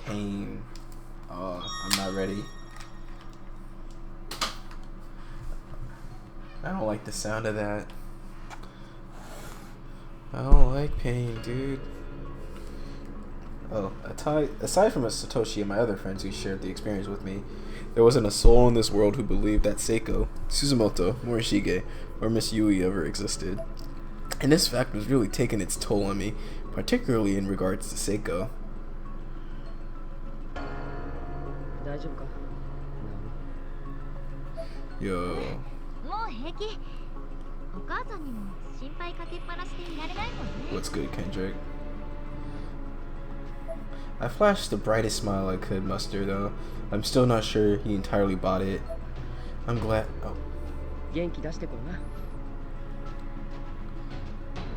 Pain. Oh, I'm not ready. I don't like the sound of that. I don't like pain, dude. Oh, aside from Satoshi and my other friends who shared the experience with me, there wasn't a soul in this world who believed that Seiko, Suzumoto, Morishige, or Miss Yui ever existed. And this fact was really taking its toll on me, particularly in regards to Seiko. Yo. What's good, Kendrick? I flashed the brightest smile I could muster, though. I'm still not sure he entirely bought it. I'm glad. Oh.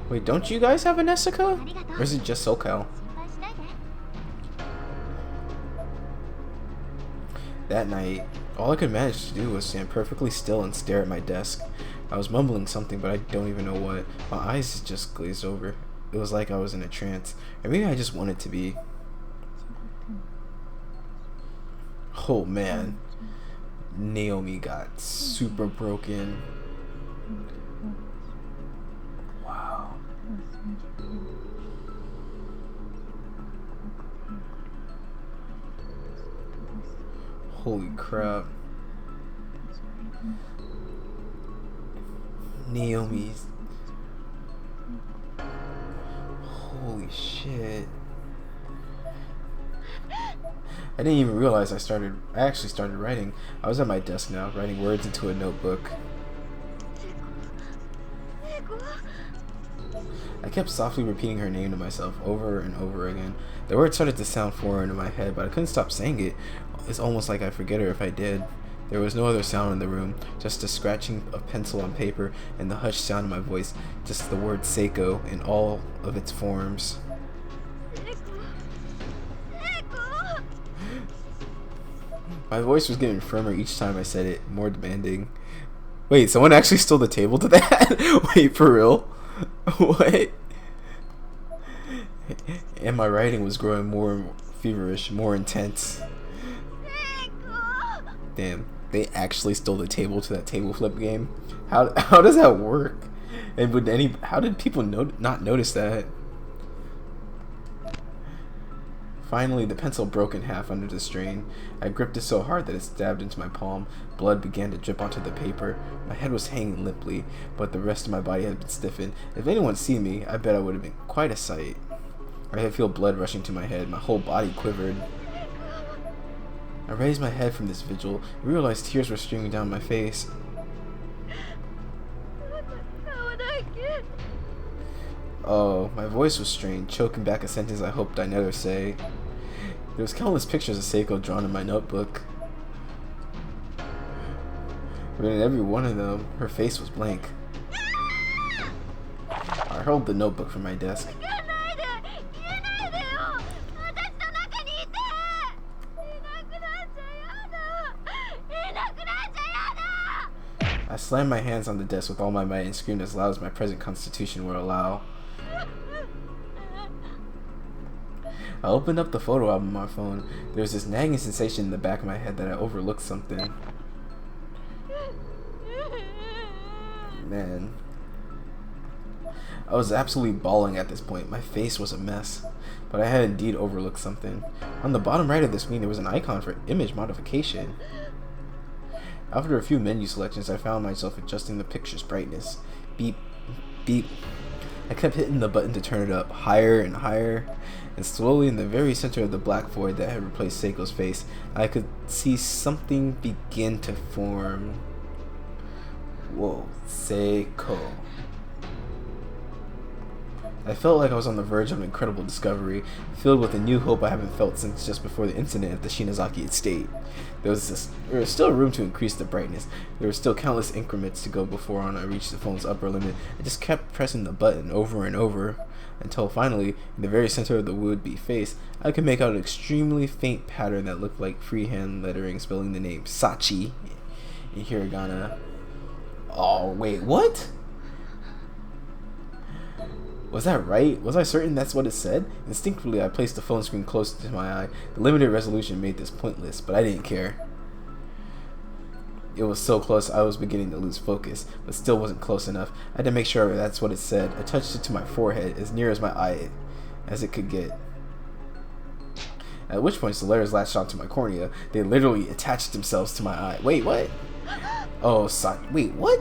Wait, don't you guys have a Nessica? Or is it just SoCal? That night, all I could manage to do was stand perfectly still and stare at my desk. I was mumbling something, but I don't even know what. My eyes just glazed over. It was like I was in a trance. Or maybe I just wanted to be. Oh man. Naomi got super broken. Wow. Holy crap. Naomi's. Holy shit. I didn't even realize I actually started writing. I was at my desk now, writing words into a notebook. I kept softly repeating her name to myself over and over again. The words started to sound foreign in my head, but I couldn't stop saying it. It's almost like I'd forget her if I did. There was no other sound in the room, just the scratching of pencil on paper and the hushed sound of my voice, just the word Seiko in all of its forms. My voice was getting firmer each time I said it, more demanding. Wait, someone actually stole the table to that? Wait, for real? What? And my writing was growing more feverish, more intense. Damn, they actually stole the table to that table flip game? How does that work? And how did people not notice that? Finally, the pencil broke in half under the strain. I gripped it so hard that it stabbed into my palm. Blood began to drip onto the paper. My head was hanging limply, but the rest of my body had been stiffened. If anyone had seen me, I bet I would have been quite a sight. I could feel blood rushing to my head. My whole body quivered. I raised my head from this vigil and realized tears were streaming down my face. Oh, my voice was strained, choking back a sentence I hoped I'd never say. There was countless pictures of Seiko drawn in my notebook. But in every one of them, her face was blank. I hurled the notebook from my desk. I slammed my hands on the desk with all my might and screamed as loud as my present constitution would allow. I opened up the photo album on my phone. There was this nagging sensation in the back of my head that I overlooked something. Man. I was absolutely bawling at this point. My face was a mess. But I had indeed overlooked something. On the bottom right of the screen there was an icon for image modification. After a few menu selections, I found myself adjusting the picture's brightness. Beep, beep. I kept hitting the button to turn it up, higher and higher, and slowly in the very center of the black void that had replaced Seiko's face, I could see something begin to form. Whoa, Seiko. I felt like I was on the verge of an incredible discovery, filled with a new hope I haven't felt since just before the incident at the Shinozaki estate. There was still room to increase the brightness. There were still countless increments to go before I reached the phone's upper limit. I just kept pressing the button over and over, until finally, in the very center of the would-be face, I could make out an extremely faint pattern that looked like freehand lettering spelling the name Sachi in hiragana. Oh, wait, what? Was that right? Was I certain that's what it said? Instinctively, I placed the phone screen close to my eye. The limited resolution made this pointless, but I didn't care. It was so close, I was beginning to lose focus, but still wasn't close enough. I had to make sure that's what it said. I touched it to my forehead, as near as my eye as it could get. At which point, the letters latched onto my cornea. They literally attached themselves to my eye. Wait, what? Oh, wait, what?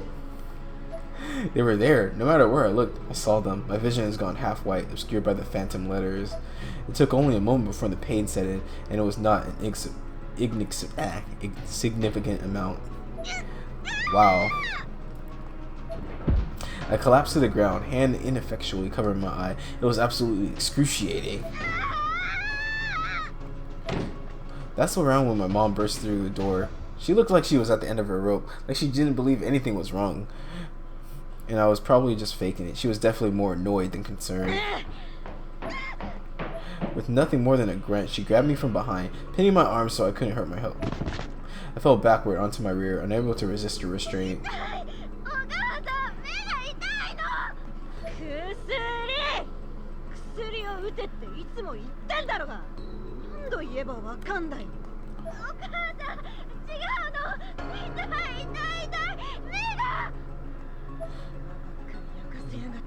They were there. No matter where I looked, I saw them. My vision has gone half white, obscured by the phantom letters. It took only a moment before the pain set in, and it was not an insignificant amount. Wow. I collapsed to the ground, hand ineffectually covering my eye. It was absolutely excruciating. That's around when my mom burst through the door. She looked like she was at the end of her rope, like she didn't believe anything was wrong. And I was probably just faking it. She was definitely more annoyed than concerned. With nothing more than a grunt, she grabbed me from behind, pinning my arms so I couldn't hurt my head. I fell backward onto my rear, unable to resist her restraint.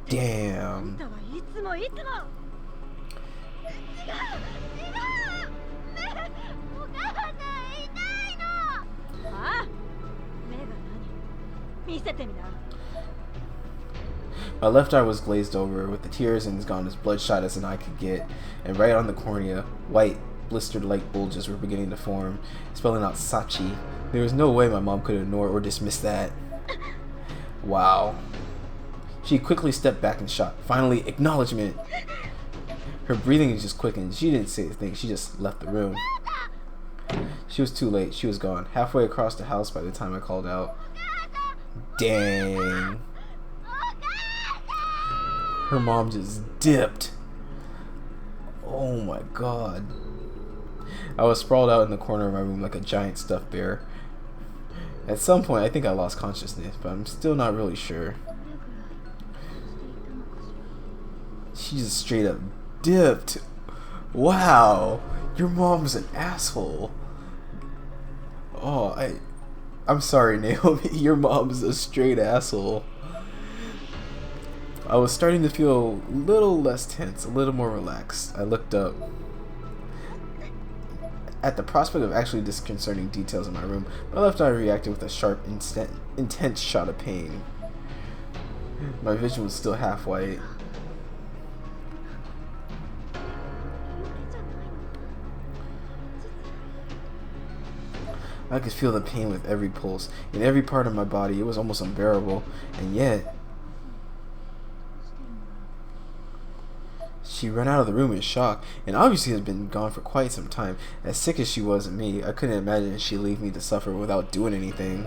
Damn. My left eye was glazed over, with the tears and gone as bloodshot as an eye could get, and right on the cornea, white, blistered-like bulges were beginning to form, spelling out Ch3. There was no way my mom could ignore or dismiss that. Wow. She quickly stepped back and shot. Finally, acknowledgement! Her breathing just quickened. She didn't say a thing, she just left the room. She was too late. She was gone. Halfway across the house by the time I called out. Dang. Her mom just dipped. Oh my god. I was sprawled out in the corner of my room like a giant stuffed bear. At some point, I think I lost consciousness, but I'm still not really sure. She just straight up dipped. Wow. Your mom's an asshole. Oh, I'm sorry, Naomi. Your mom's a straight asshole. I was starting to feel a little less tense, a little more relaxed. I looked up. At the prospect of actually disconcerting details in my room, my left eye reacted with a sharp, intense shot of pain. My vision was still half white. I could feel the pain with every pulse, in every part of my body. It was almost unbearable, and yet she ran out of the room in shock, and obviously has been gone for quite some time. As sick as she was of me, I couldn't imagine she'd leave me to suffer without doing anything.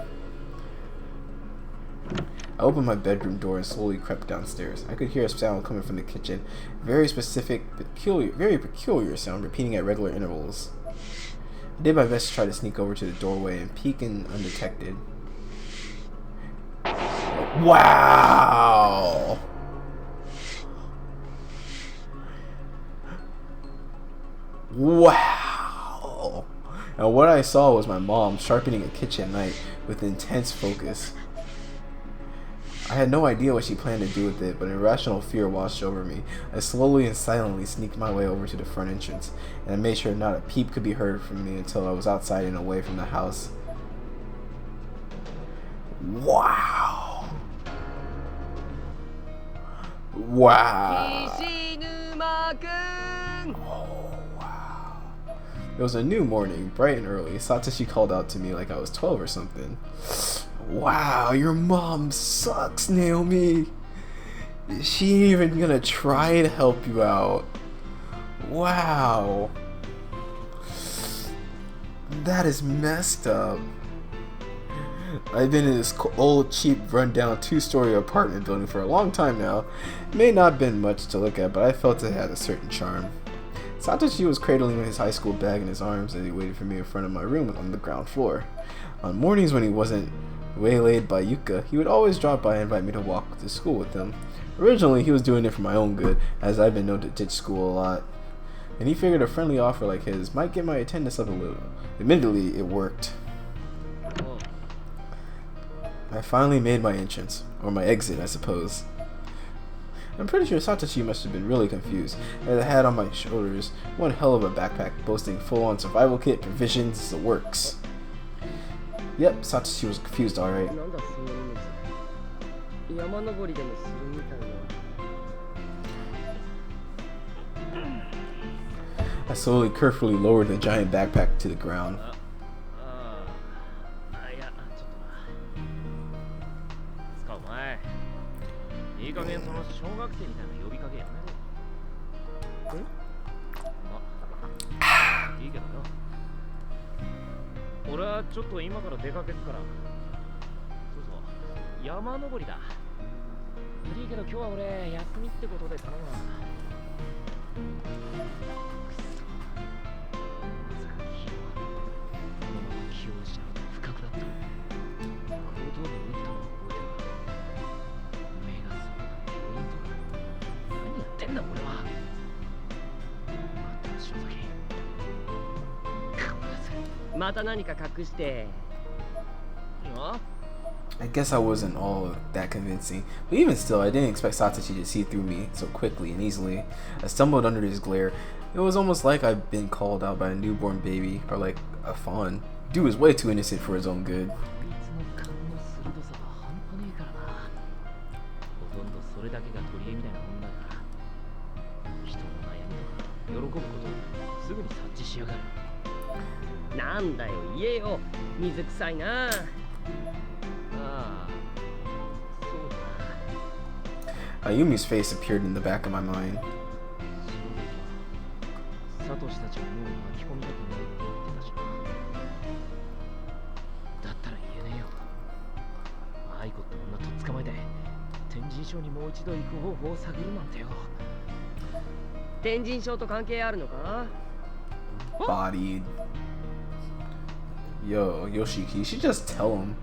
I opened my bedroom door and slowly crept downstairs. I could hear a sound coming from the kitchen, very peculiar sound, repeating at regular intervals. I did my best to try to sneak over to the doorway and peek in undetected. Wow! Wow! And what I saw was my mom sharpening a kitchen knife with intense focus. I had no idea what she planned to do with it, but irrational fear washed over me. I slowly and silently sneaked my way over to the front entrance, and I made sure not a peep could be heard from me until I was outside and away from the house. Wow. Wow. Oh, wow. It was a new morning, bright and early. Satoshi called out to me like I was 12 or something. Wow, your mom sucks, Naomi. Is she even gonna try to help you out? Wow. That is messed up. I've been in this old, cheap, rundown 2-story apartment building for a long time now. It may not have been much to look at, but I felt it had a certain charm. Satoshi was cradling his high school bag in his arms as he waited for me in front of my room on the ground floor. On mornings when he wasn't waylaid by Yuka, he would always drop by and invite me to walk to school with him. Originally, he was doing it for my own good, as I've been known to ditch school a lot. And he figured a friendly offer like his might get my attendance up a little. Admittedly, it worked. I finally made my entrance, or my exit, I suppose. I'm pretty sure Satoshi must have been really confused, as I had on my shoulders one hell of a backpack boasting full-on survival kit, provisions, the works. Yep, Satoshi was confused, alright. I slowly, carefully lowered the giant backpack to the ground. I guess I wasn't all that convincing, but even still, I didn't expect Satoshi to see through me so quickly and easily. I stumbled under his glare. It was almost like I'd been called out by a newborn baby, or like a fawn. Dude was way too innocent for his own good. Ayumi's face appeared in the back of my mind. Bodied. Yo, Yoshiki, you should just tell him.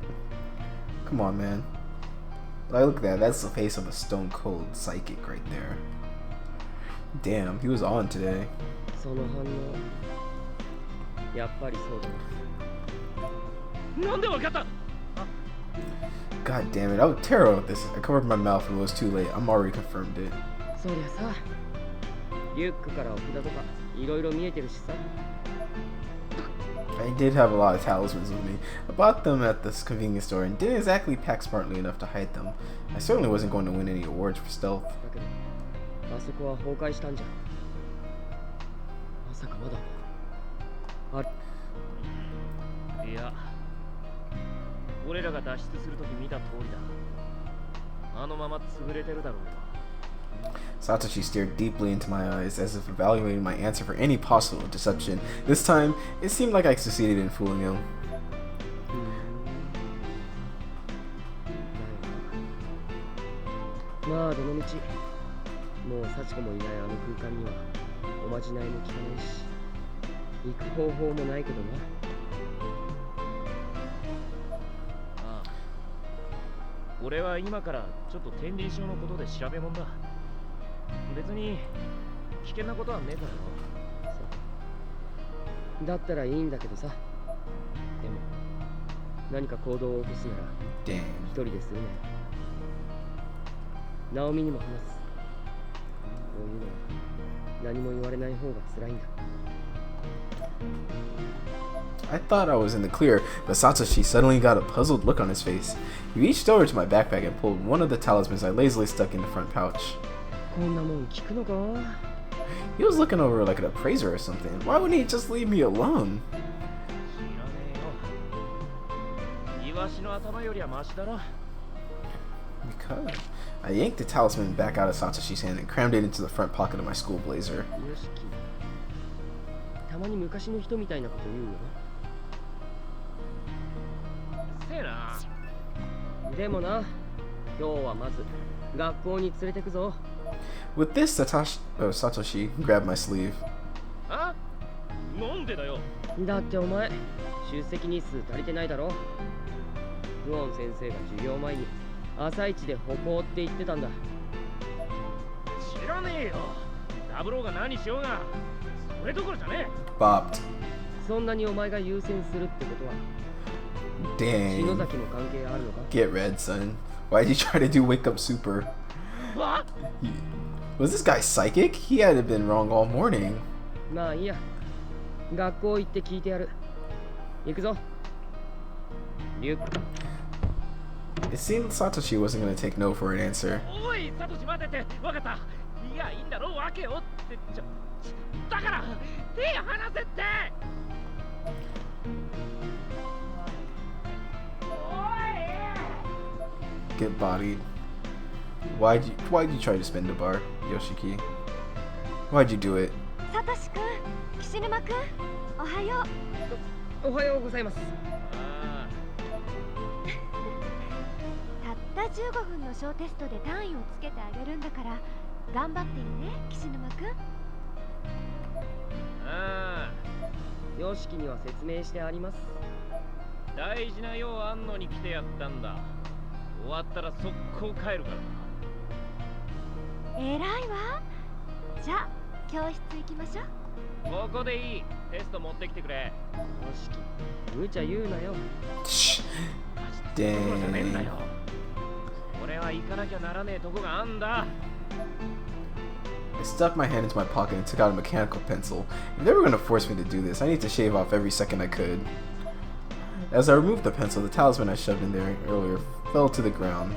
Come on, man. Like, look at that. That's the face of a stone cold psychic right there. Damn, he was on today. God damn it, I was terrible at this. I covered my mouth and it was too late. I'm already confirmed it. I did have a lot of talismans with me. I bought them at this convenience store and didn't exactly pack smartly enough to hide them. I certainly wasn't going to win any awards for stealth. Satoshi stared deeply into my eyes, as if evaluating my answer for any possible deception. This time, it seemed like I succeeded in fooling him. I thought I was in the clear, but Satoshi suddenly got a puzzled look on his face. He reached over to my backpack and pulled one of the talismans I lazily stuck in the front pouch. He was looking over like an appraiser or something. Why wouldn't he just leave me alone? Because I yanked the talisman back out of Satoshi's hand and crammed it into the front pocket of my school blazer. With this, Satoshi grabbed my sleeve. らねえよ。ダブローが何しようが、それどころじゃねえ。 Bopped. そんなにお前が優先するってことは篠 Dang. 崎の関係あるのか？ Get red, son. Why'd you try to do wake up super? わ Was this guy psychic? He had been wrong all morning. まあいいや。学校行って聞いてやる。行くぞ。リュック。 It seemed Satoshi wasn't gonna take no for an answer. おい、サトシ待てて、わかった。いや、いいんだろう、わけよってだから、手離せって。 Get bodied. Why'd you try to spin the bar, Yoshiki? Why'd you do it? サトシ君、岸沼君、おはよう。おはようございます。たった15分の小テストで単位をつけてあげるんだから頑張ってよね、岸沼君。ああ、ヨシキには説明してあります。大事な用あんのに来てやったんだ。終わったら速攻帰るからな。偉いわ。じゃあ教室行きましょう。ここでいい。テスト持ってきてくれ。ヨシキ、無茶言うなよ。Shh. ところじゃねえんだ Dang. よ。俺は行かなきゃならねえとこがあんだ。 I stuck my hand into my pocket and took out a mechanical pencil. If they were going to force me to do this, I need to shave off every second I could. As I removed the pencil, the talisman I shoved in there earlier fell to the ground.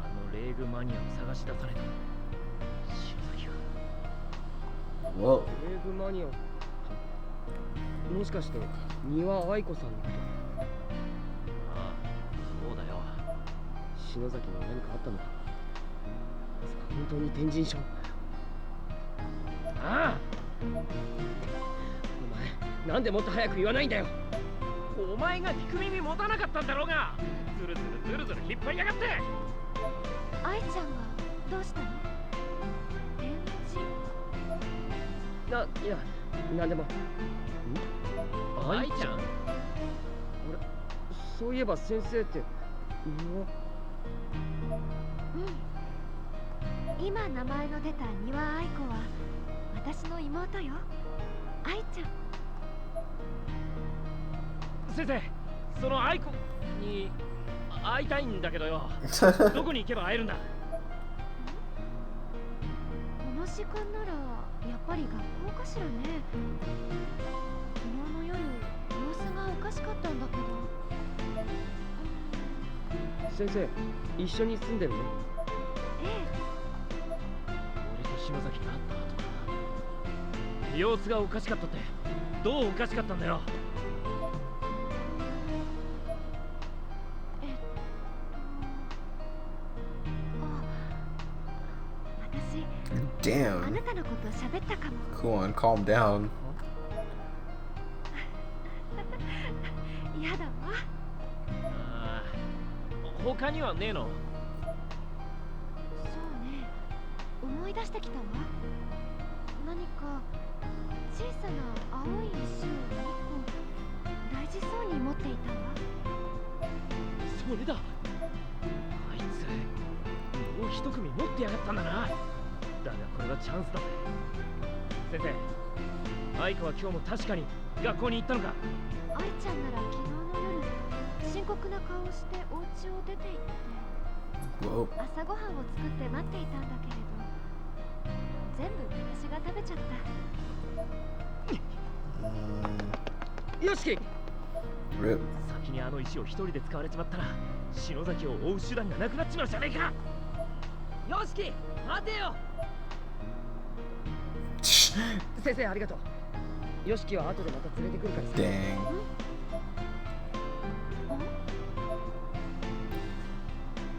あのレーグマニアを探し出された。篠崎が。 Well, レーグマニア。もしかして三輪愛子さんのこと？ああ、そうだよ。篠崎に何かあったのか？まさか本当に天神賞？ああ、お前、なんでもっと早く言わないんだよ。お前が聞く耳持たなかったんだろうが。ずるずる引っ張りやがって。愛ちゃんがどうしたの？天神？いや、なんでも。愛ちゃん？あれ、そういえば先生ってうん。今名前の出た丹羽愛子は私の妹よ。愛ちゃん。先生、その愛子に会いたいんだけどよ。どこに行けば会えるんだ？この時間ならやっぱり学校かしらね。昨日の夜様子がおかしかったんだけど。先生、一緒に住んでるの？え俺と篠崎が会った後か。様子がおかしかったって、どうおかしかったんだよ。え。私、あ damn. なたのこと喋ったかも。 Cool on, calm down. 嫌だわ。ああ、他にはねえの？そうね、思い出してきたわ。何か小さな青い石を2個大事そうに持っていたわ。それだ。あいつもう一組持ってやがったんだな。だがこれはチャンスだぜ。先生、愛子は今日も確かに学校に行ったのか？愛ちゃんなら昨日の夜深刻な顔をしてお家を出て行って Whoa. 朝ごはんを作って待っていたんだけれど全部私が食べちゃった。よしき、 Rip. 先にあの石を一人で使われちまったら篠崎を追う手段がなくなっちまうじゃねえか。よしき、待てよ。 Shh. 先生、ありがとう。よしきは後でまた連れてくるからさ。 Dang.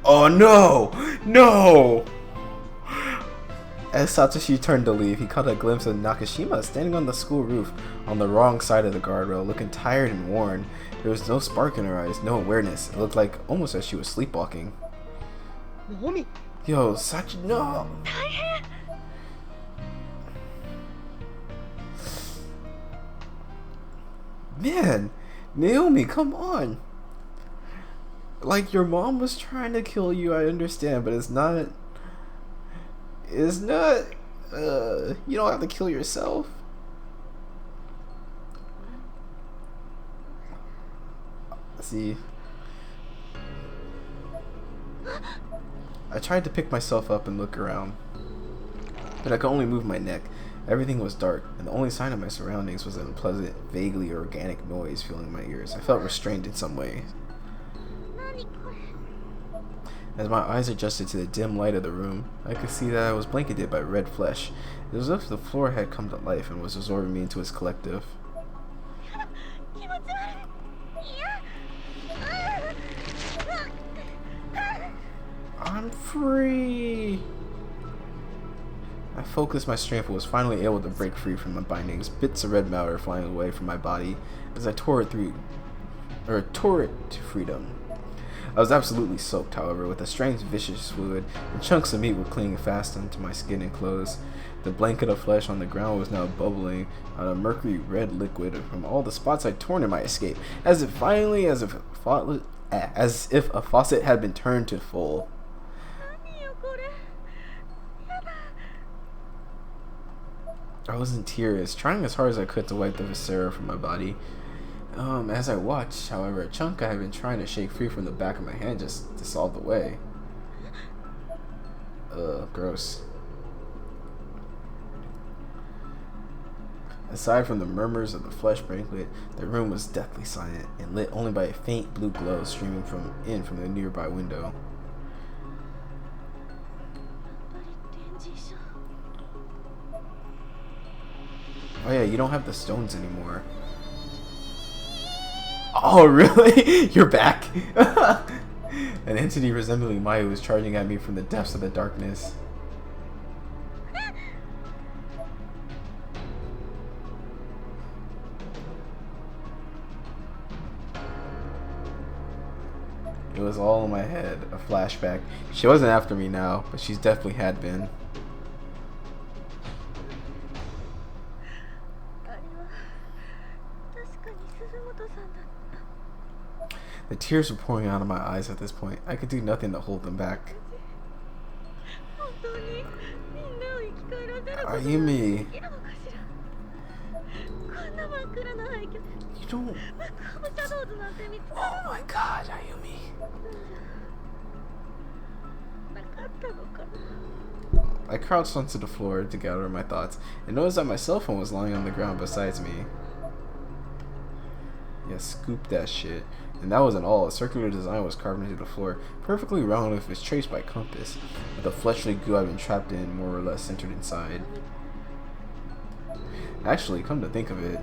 Oh no! No! As Satoshi turned to leave, he caught a glimpse of Nakashima standing on the school roof on the wrong side of the guardrail, looking tired and worn. There was no spark in her eyes, no awareness. It looked like almost as she was sleepwalking. ナオミ、 Yo, Sachi, no! 大変。 Man, Naomi, come on! Like, your mom was trying to kill you, I understand, but it's not. It's not. You don't have to kill yourself. See. I tried to pick myself up and look around, but I could only move my neck. Everything was dark, and the only sign of my surroundings was an unpleasant, vaguely organic noise filling my ears. I felt restrained in some way. As my eyes adjusted to the dim light of the room, I could see that I was blanketed by red flesh. It was as if the floor had come to life and was absorbing me into its collective. I'm free! I focused my strength and was finally able to break free from my bindings. Bits of red matter flying away from my body as I tore it to freedom. I was absolutely soaked, however, with a strange vicious fluid, and chunks of meat were clinging fast onto my skin and clothes. The blanket of flesh on the ground was now bubbling out a mercury red liquid from all the spots I'd torn in my escape, as if a faucet had been turned to full. I was in tears, trying as hard as I could to wipe the viscera from my body. As I watched, however, a chunk I had been trying to shake free from the back of my hand just dissolved away. Gross. Aside from the murmurs of the flesh banquet, the room was deathly silent and lit only by a faint blue glow streaming from the nearby window. Oh yeah, you don't have the stones anymore. Oh really? You're back? An entity resembling Maya was charging at me from the depths of the darkness. It was all in my head, a flashback. She wasn't after me now, but she definitely had been. The tears were pouring out of my eyes at this point. I could do nothing to hold them back. Ayumi. You don't... Oh my god, Ayumi. I crouched onto the floor to gather my thoughts and noticed that my cell phone was lying on the ground beside me. Yeah, scoop that shit. And that wasn't all. A circular design was carved into the floor, perfectly round if it's traced by compass, with the fleshly goo I've been trapped in more or less centered inside. Actually, come to think of it,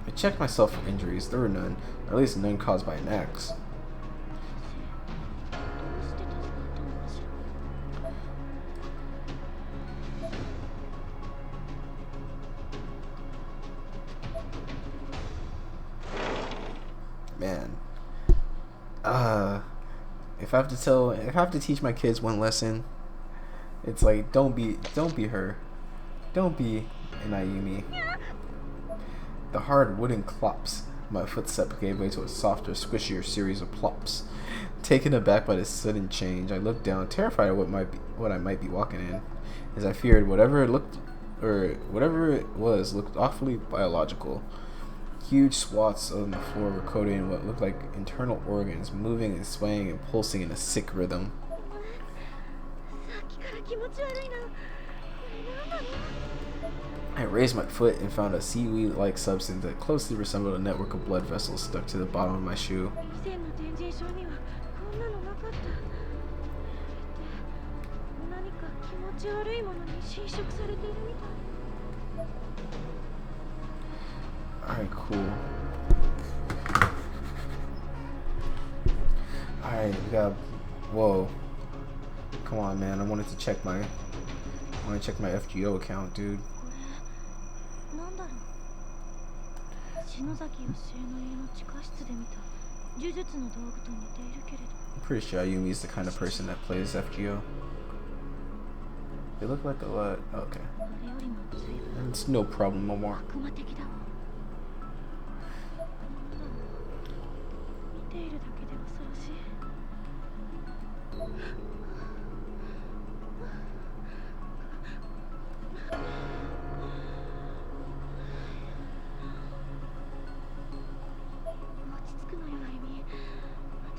I checked myself for injuries. There were none, or at least none caused by an axe. Man, if I have to teach my kids one lesson, it's like don't be her, don't be an Ayumi. The hard wooden clops. My footstep gave way to a softer, squishier series of plops. Taken aback by this sudden change, I looked down, terrified of what I might be walking in, as I feared whatever it was looked awfully biological. Huge swaths on the floor were coated in what looked like internal organs, moving and swaying and pulsing in a sick rhythm. I raised my foot and found a seaweed-like substance that closely resembled a network of blood vessels stuck to the bottom of my shoe. Alright, cool. Alright, we got... Whoa. Come on, man. I want to check my FGO account, dude. I'm pretty sure Ayumi's the kind of person that plays FGO. They look like a lot. Okay. あれよりも随分 It's no problem no more. 悪魔的だわ。見ているだけで恐ろしい。落ち着くのよ、あゆみ。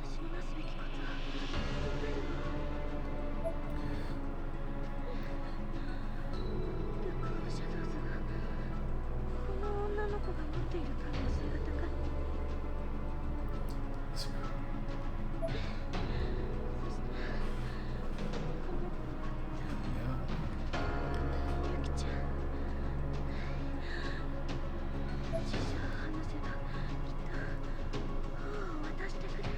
私のなすべきことは。ルクオシャドウズはこの女の子が持っている可能性が高い。そしてこの子は Yeah. ゆきちゃん。事情を話せばきっと本を渡してくれる。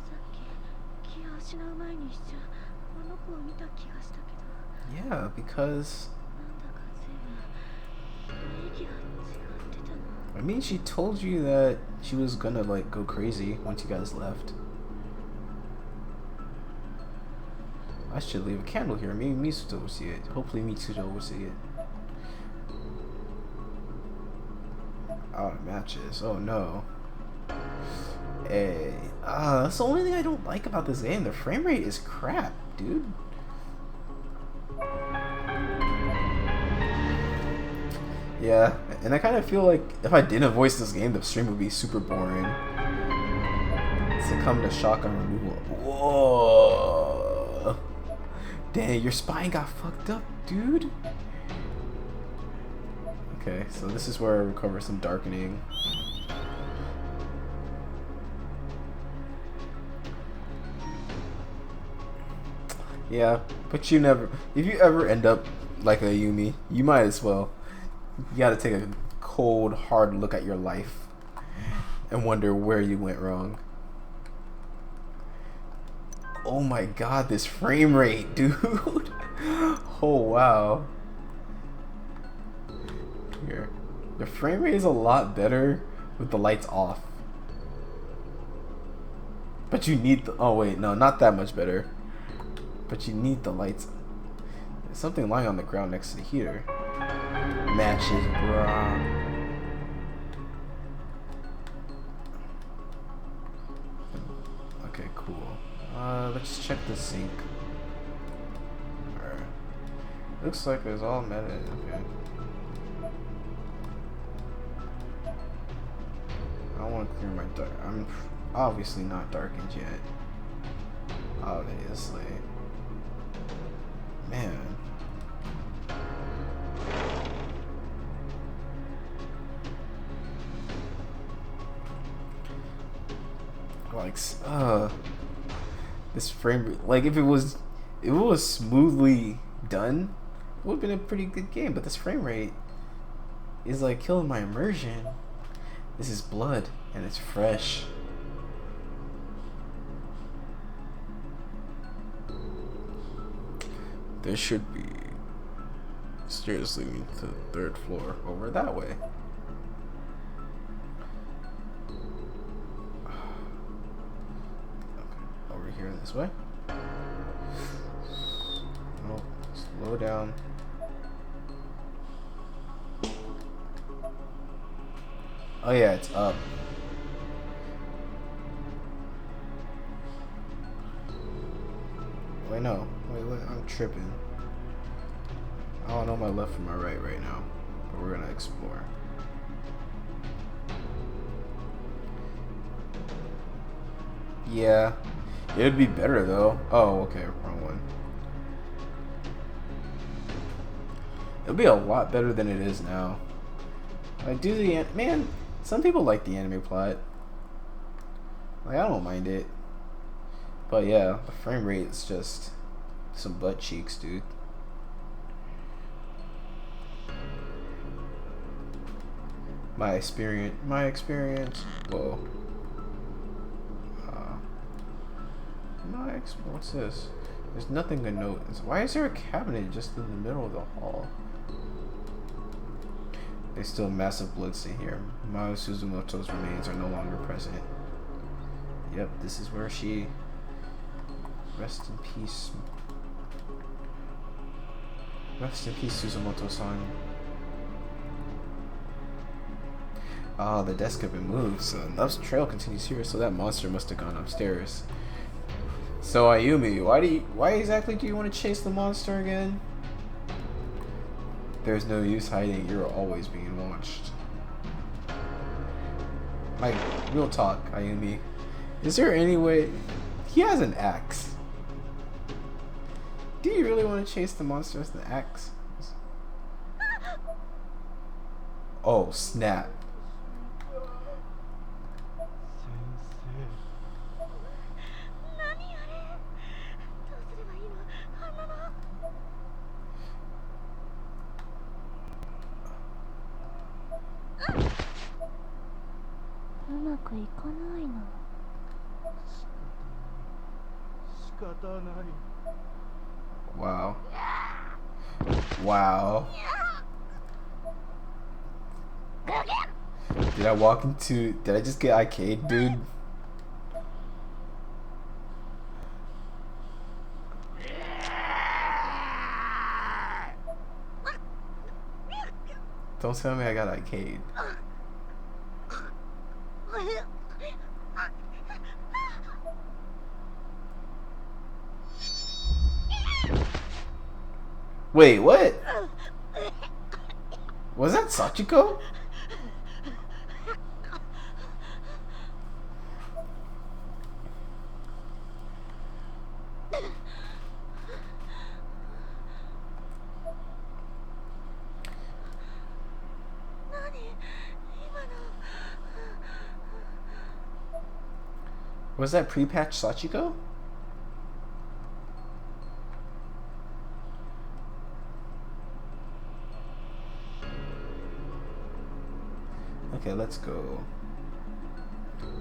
さっき気を失う前に一瞬この子を見た気がしたけど、 Yeah, because なんだか随分雰囲気が違ってたの。 I mean, she told you that she was gonna like go crazy once you guys left. I should leave a candle here. Maybe Mitsuto will see it. Hopefully Mitsuto will see it. Oh, matches. Oh no. Hey, that's the only thing I don't like about this game. The frame rate is crap, dude. Yeah, and I kind of feel like if I didn't voice this game, the stream would be super boring. Succumb to shock on removal. Whoa! Dang, your spine got fucked up, dude. Okay, so this is where I recover some darkening. Yeah, but you never. If you ever end up like a Yumi, you might as well. You gotta take a cold, hard look at your life and wonder where you went wrong. Oh my god, this frame rate, dude. Oh wow. Here. The frame rate is a lot better with the lights off. But you need the, oh wait, no, not that much better. But you need the lights. There's something lying on the ground next to the heater. Matches, bruh. Okay, cool. Let's check the sink. Alright. Looks like it's all meta. Okay. I don't want to clear my dark. I'm obviously not darkened yet. Obviously. Man. Like, this frame, like if it was smoothly done, it would have been a pretty good game. But this frame rate is like killing my immersion. This is blood and it's fresh. There should be stairs leading to the third floor over that way. Over here this way. Oh, slow down. Oh yeah, it's up. Wait, no. Wait, I'm tripping. I don't know my left from my right now, but we're gonna explore. Yeah, it'd be better though. Oh, okay, wrong one. It'll be a lot better than it is now. Like, man, some people like the anime plot. Like, I don't mind it. But yeah, the frame rate is just some butt cheeks, dude. My experience. Whoa. What's this? There's nothing to note. Why is there a cabinet just in the middle of the hall? There's still massive bloodstain here. Mao Suzumoto's remains are no longer present. Yep, this is where she Rest in peace. Rest in peace, Suzumoto-san. Ah, the desk had been moved, so Love's trail continues here, so that monster must have gone upstairs. So Ayumi, why exactly do you want to chase the monster again? There's no use hiding, you're always being watched. Like, real talk, Ayumi. Is there any way... He has an axe. Do you really want to chase the monster with the axe? Oh, snap. Wow. Wow. Did I just get arcade, dude? Don't tell me I got arcade. Wait, what? Was that Sachiko? Was that pre-patch Sachiko? Okay, let's go.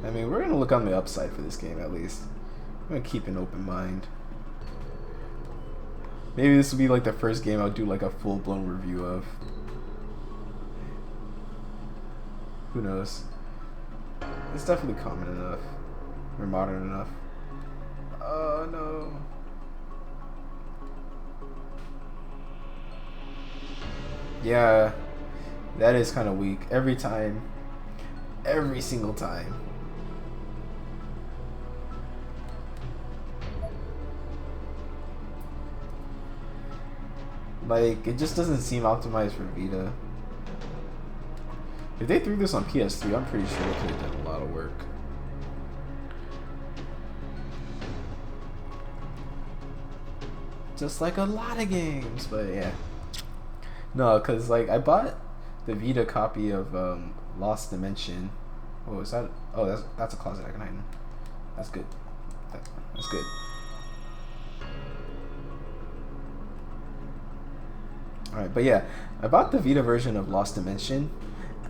I mean, we're gonna look on the upside for this game at least. I'm gonna keep an open mind. Maybe this will be like the first game I'll do like a full-blown review of. Who knows? It's definitely common enough. Or modern enough. Oh no. Yeah, that is kind of weak. Every time. Every single time. Like, it just doesn't seem optimized for Vita. If they threw this on PS3, I'm pretty sure they could have done a lot of work. Just like a lot of games, but yeah. No, because like I bought the Vita copy of Lost Dimension. Oh, is that? Oh, that's a closet I can hide in. That's good. That's good. Alright, but yeah, I bought the Vita version of Lost Dimension,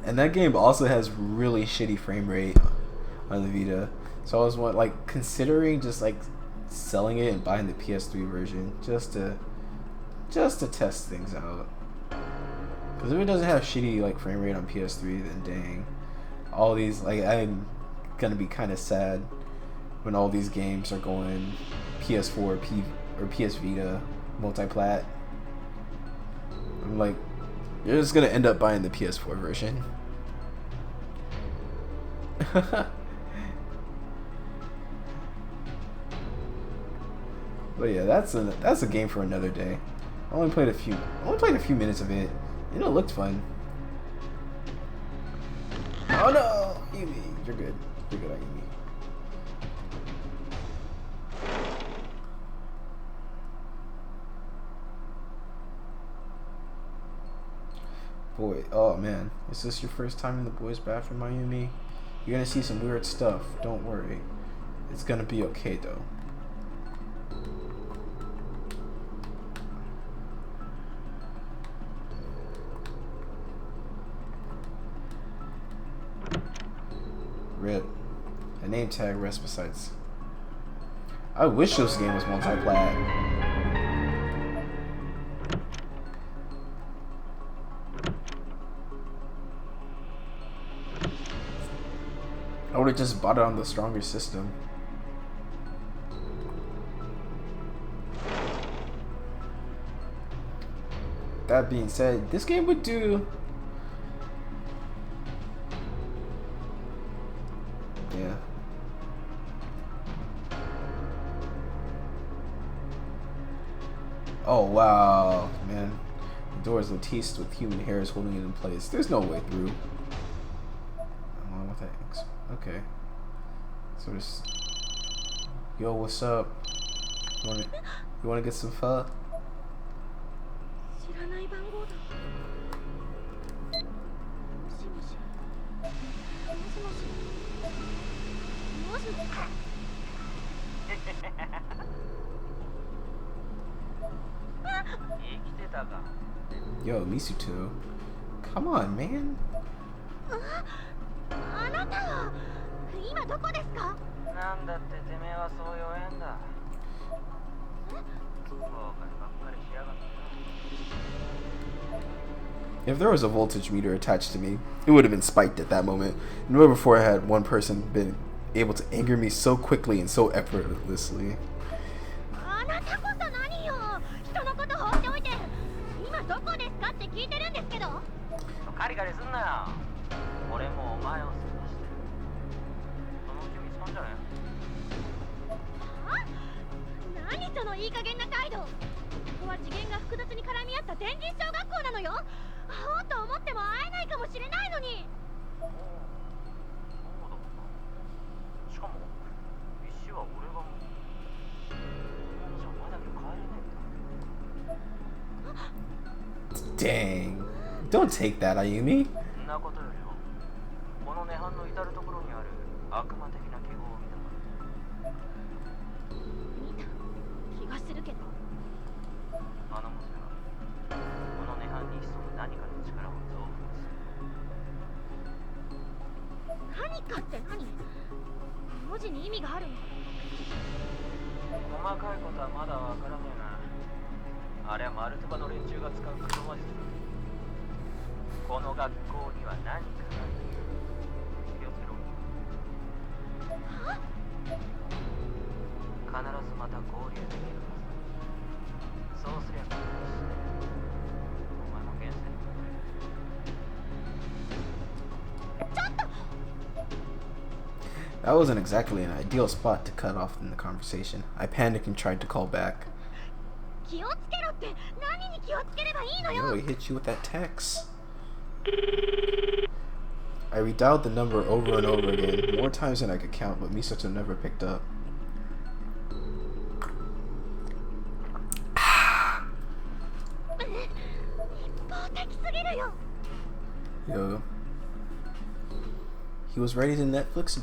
and that game also has really shitty frame rate on the Vita. So I was like considering just like selling it and buying the PS3 version just to test things out. Because if it doesn't have shitty like frame rate on PS3, then dang, all these like I'm gonna be kind of sad when all these games are going PS4 or PS Vita multiplat. I'm like, you're just gonna end up buying the PS4 version. But yeah, that's a game for another day. I only played a few minutes of it, and it looked fun. Oh no, Yumi, you're good. You're good, Yumi. Boy, oh man, is this your first time in the boys' bathroom, Mayumi? You're gonna see some weird stuff. Don't worry, it's gonna be okay though. RIP. A name tag rests besides. I wish this game was multi-plat. I would have just bought it on the stronger system. that being said, this game would do. Yeah. Oh wow, man. The door is latticed with human hairs holding it in place. There's no way through. What the X? Okay. So just. Yo, what's up? You wanna get some pho? 知らない番号だ。もしもし。もしもし。もしもし。生きてたか。 Yo, Misuto. Come on, man. あなたは今どこですか？なんだっててめえはそう弱えんだ。後悔ばっかりしやがって。 If there was a voltage meter attached to me, it would have been spiked at that moment. Never before had one person been able to anger me so quickly and so effortlessly. あなたこそ何よ。人のこと放っておいて。今どこですかって聞いてるんですけど。カリカリすんなよ。俺もお前を探してる。そのうち見つかんじゃねえ。何そのいい加減な態度。ここは次元が複雑に絡み合った天神小学校なのよ。会おうと思っても会えないかもしれないのに。そうだった。しかも石は俺が持ってる。じゃあお前だけ帰れねえんだ。 Dang. Don't take that, Ayumi. そんなことよりもこの涅槃の至るところにある悪魔的な記号を見たか。見た気がするけど。あの文字はこの涅槃に潜む何かの力を増幅する。何かって何？文字に意味があるの？細かいことはまだわからねえな。あれはマルテバの連中が使う黒魔術だ。この学校には何かない。気をつけろ。は？必ずまた合流できるはず。そうすりゃお前も現世に戻れる。ちょっと。 That wasn't exactly an ideal spot to cut off in the conversation. I panicked and tried to call back. 気をつけろって何に気をつければいいの Yo, よ。 he hit you with that text. I redialed the number over and over again, more times than I could count, but Misato never picked up. 一方的すぎるよ。 Yo. He was ready to Netflix